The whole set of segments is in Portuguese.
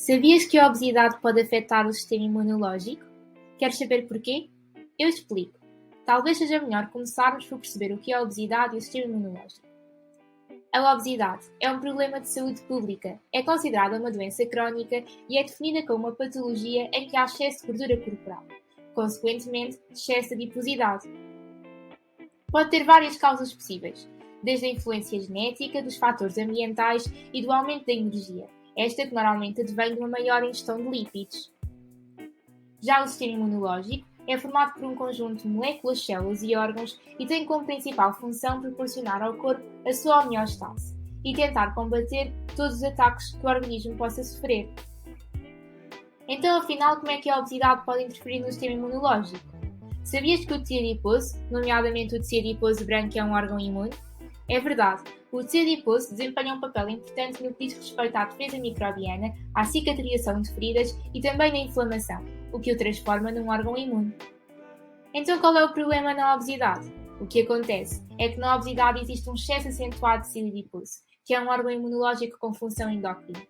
Sabias que a obesidade pode afetar o sistema imunológico? Queres saber porquê? Eu explico. Talvez seja melhor começarmos por perceber o que é a obesidade e o sistema imunológico. A obesidade é um problema de saúde pública, é considerada uma doença crónica e é definida como uma patologia em que há excesso de gordura corporal, consequentemente, excesso de adiposidade. Pode ter várias causas possíveis, desde a influência genética, dos fatores ambientais e do aumento da energia, esta que normalmente advém de uma maior ingestão de lípidos. Já o sistema imunológico é formado por um conjunto de moléculas, células e órgãos e tem como principal função proporcionar ao corpo a sua homeostase e tentar combater todos os ataques que o organismo possa sofrer. Então, afinal, como é que a obesidade pode interferir no sistema imunológico? Sabias que o tecido adiposo, nomeadamente o tecido adiposo branco, é um órgão imune? É verdade, o tecido adiposo desempenha um papel importante no que diz respeito à defesa microbiana, à cicatrização de feridas e também na inflamação, o que o transforma num órgão imune. Então qual é o problema na obesidade? O que acontece é que na obesidade existe um excesso acentuado de tecido adiposo, que é um órgão imunológico com função endócrina.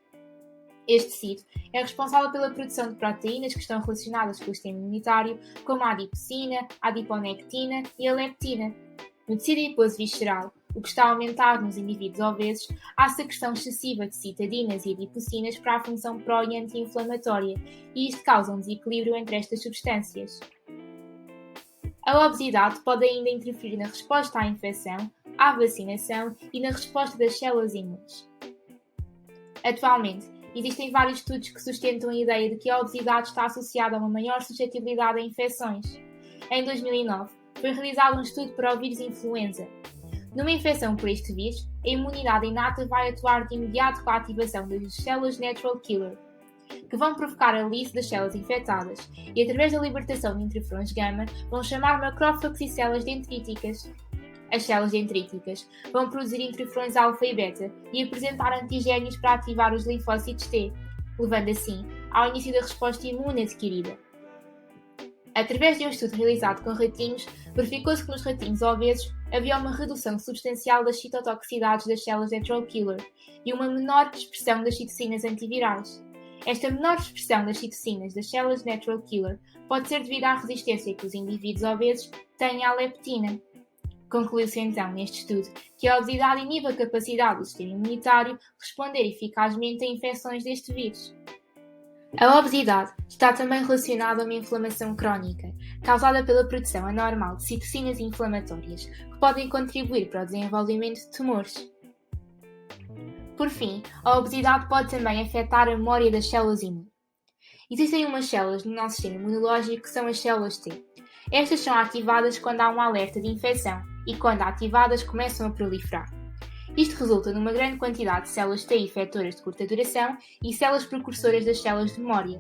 Este tecido é responsável pela produção de proteínas que estão relacionadas com o sistema imunitário, como a adipocina, a adiponectina e a leptina. No tecido adiposo visceral, o que está a aumentar nos indivíduos obesos, há secreção excessiva de citadinas e adipocinas para a função pró- e anti-inflamatória, e isto causa um desequilíbrio entre estas substâncias. A obesidade pode ainda interferir na resposta à infecção, à vacinação e na resposta das células imunes. Atualmente, existem vários estudos que sustentam a ideia de que a obesidade está associada a uma maior suscetibilidade a infecções. Em 2009, foi realizado um estudo para o vírus influenza. Numa infecção por este vírus, a imunidade inata vai atuar de imediato com a ativação das células natural killer, que vão provocar a lise das células infectadas e, através da libertação de interferões gama, vão chamar macrófagos e células dendríticas. As células dendríticas vão produzir interferões alfa e beta e apresentar antigénios para ativar os linfócitos T, levando assim ao início da resposta imune adquirida. Através de um estudo realizado com ratinhos, verificou-se que nos ratinhos obesos havia uma redução substancial das citotoxicidades das células natural killer e uma menor expressão das citocinas antivirais. Esta menor expressão das citocinas das células natural killer pode ser devido à resistência que os indivíduos obesos têm à leptina. Concluiu-se então neste estudo que a obesidade inibe a capacidade do sistema imunitário de responder eficazmente a infecções deste vírus. A obesidade está também relacionada a uma inflamação crónica, causada pela produção anormal de citocinas inflamatórias, que podem contribuir para o desenvolvimento de tumores. Por fim, a obesidade pode também afetar a memória das células imunes. Existem umas células no nosso sistema imunológico que são as células T. Estas são ativadas quando há um alerta de infecção e, quando ativadas, começam a proliferar. Isto resulta numa grande quantidade de células T efetoras de curta duração e células precursoras das células de memória.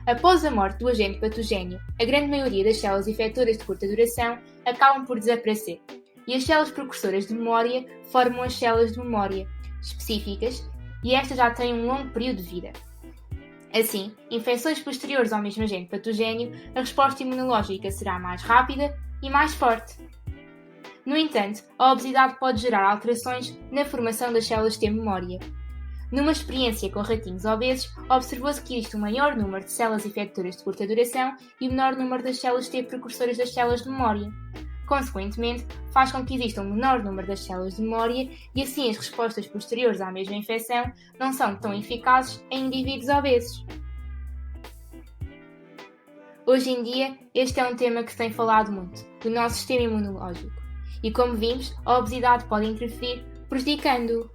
Após a morte do agente patogéneo, a grande maioria das células efetoras de curta duração acabam por desaparecer, e as células precursoras de memória formam as células de memória específicas, e estas já têm um longo período de vida. Assim, infecções posteriores ao mesmo agente patogéneo, a resposta imunológica será mais rápida e mais forte. No entanto, a obesidade pode gerar alterações na formação das células T memória. Numa experiência com ratinhos obesos, observou-se que existe um maior número de células efetoras de curta duração e um menor número das células T precursoras das células de memória. Consequentemente, faz com que exista um menor número das células de memória e assim as respostas posteriores à mesma infecção não são tão eficazes em indivíduos obesos. Hoje em dia, este é um tema que se tem falado muito, do nosso sistema imunológico. E como vimos, a obesidade pode interferir, prejudicando-o.